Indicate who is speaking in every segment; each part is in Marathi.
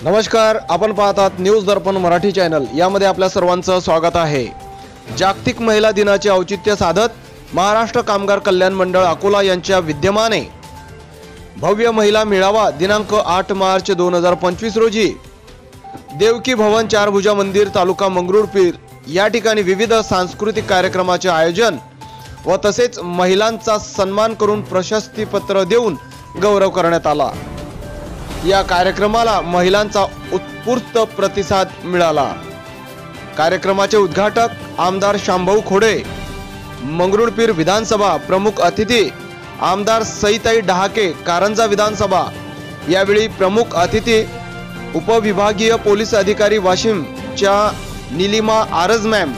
Speaker 1: नमस्कार, आपण पाहतात न्यूज दर्पण मराठी चॅनल। यामध्ये आपल्या सर्वांचं स्वागत आहे। जागतिक महिला दिनाचे औचित्य साधत महाराष्ट्र कामगार कल्याण मंडळ अकोला यांच्या विद्यमाने भव्य महिला मेळावा दिनांक 8 मार्च 2025 रोजी देवकी भवन चारभुजा मंदिर तालुका मंगरुळपीर या ठिकाणी विविध सांस्कृतिक कार्यक्रमाचे आयोजन व तसेच महिलांचा सन्मान करून प्रशस्ती पत्र देऊन गौरव करण्यात आला। या कार्यक्रमाला महिलांचा उत्स्फूर्त प्रतिसाद मिळाला। कार्यक्रमाचे उद्घाटक आमदार शांभाऊ खोडे, मंगरुळपीर विधानसभा प्रमुख अतिथी आमदार सईताई डहाके कारंजा विधानसभा, यावेळी प्रमुख अतिथी उपविभागीय पोलीस अधिकारी वाशिमच्या नीलिमा आरज मॅम,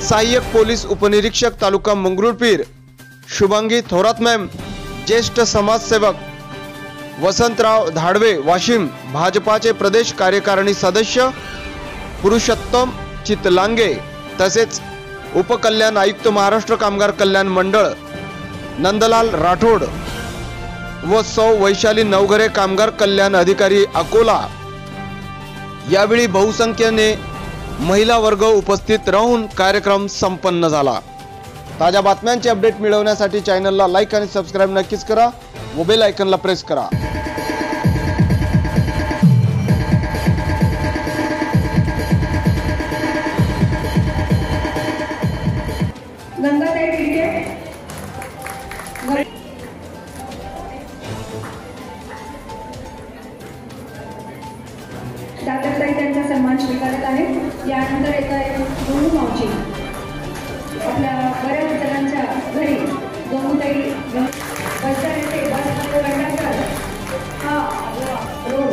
Speaker 1: सहाय्यक पोलीस उपनिरीक्षक तालुका मंगरुळपीर शुभांगी थोरात मॅम, ज्येष्ठ समाजसेवक वसंतराव धाडवे वाशिम, भाजपाचे प्रदेश कार्यकारिणी सदस्य पुरुषोत्तम चितलांगे, तसेच उपकल्याण आयुक्त महाराष्ट्र कामगार कल्याण मंडळ नंदलाल राठोड व सौ वैशाली नवघरे कामगार कल्याण अधिकारी अकोला। यावेळी बहुसंख्येने महिला वर्ग उपस्थित राहून कार्यक्रम संपन्न झाला। ताज्या बातम्यांचे अपडेट मिळवण्यासाठी चॅनलला लाईक आणि सबस्क्राइब नक्कीच करा व बेल आयकॉनला प्रेस करा।
Speaker 2: दादाताई त्यांचा सन्मान स्वीकारत आहे। यानंतर येत आहे दोन मावशी, आपल्या बऱ्याच जणांच्या घरी दोनताई बसण्याचे हा रोड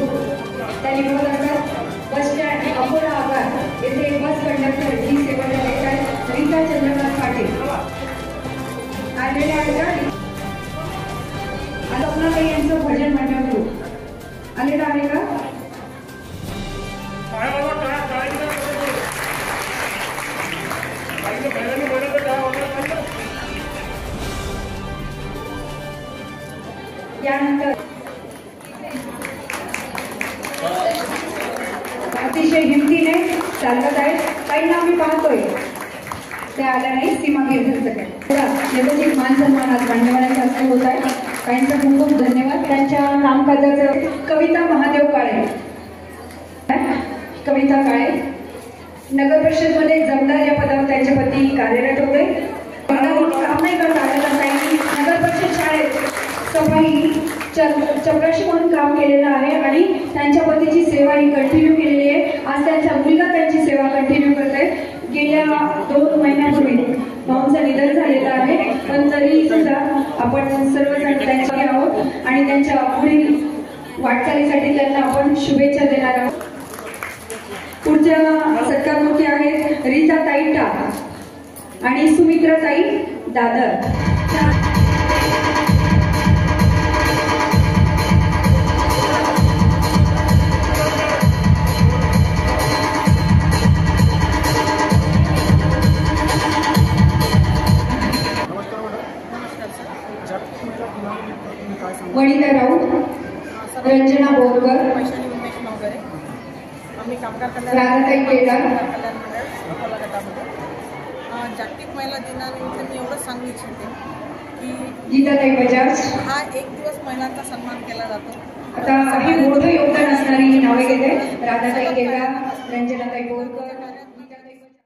Speaker 2: त्यांनी बस स्टँड अकोला आगार येथे बस कंडक्टर ही सेवा देत आहेत रीता चंद्रकांत पाटील आलेले आहेत। आता यांचं भजन मंडळ ग्रुप आलेला आहे का? यानंतर अतिशय हिमतीने चालत आहेत। काहींना आम्ही पाहतोय ते आल्या नाही, सीमा गिरधर मान सन्मान आज मान्यवरांच्या हस्ते होत आहे। काहींचा खूप खूप धन्यवाद। त्यांच्या कामकाजाचं कविता महादेव काळे, कविता काळे नगर परिषद मध्ये जमदार या पदावर त्यांचे पती कार्यरत होते। काम नाही करत आलेला नगर परिषद शाळेत सफाई चपराशी म्हणून काम केलेलं आहे आणि त्यांच्या पतीची सेवा ही कंटिन्यू केलेली आहे। आज त्यांचा मुलगा त्यांची सेवा कंटिन्यू करत आहे। गेल्या 2 महिन्यापूर्वी भाऊंचं निधन झालेलं आहे, पण तरी सुद्धा आपण सर्वजण त्यांच्याकडे आहोत आणि त्यांच्या पुढील वाटचालीसाठी त्यांना आपण शुभेच्छा देणार आहोत। पुढच्या सत्कारमुखी आहेत रीताताई टाक आणि सुमित्राताई दादर। वनिता राऊत, रंजना बोरकर,
Speaker 3: आम्ही कामगार कल्याण अकोला गटामध्ये जागतिक महिला दिनानिमित्त मी एवढंच सांगू इच्छिते की
Speaker 2: गीताताई बजाज
Speaker 3: हा एक दिवस महिलांचा सन्मान केला जातो।
Speaker 2: आता हे मोठं योगदान असणारी नावे घेते राधाताई केदार, रंजनाताई बोरकर।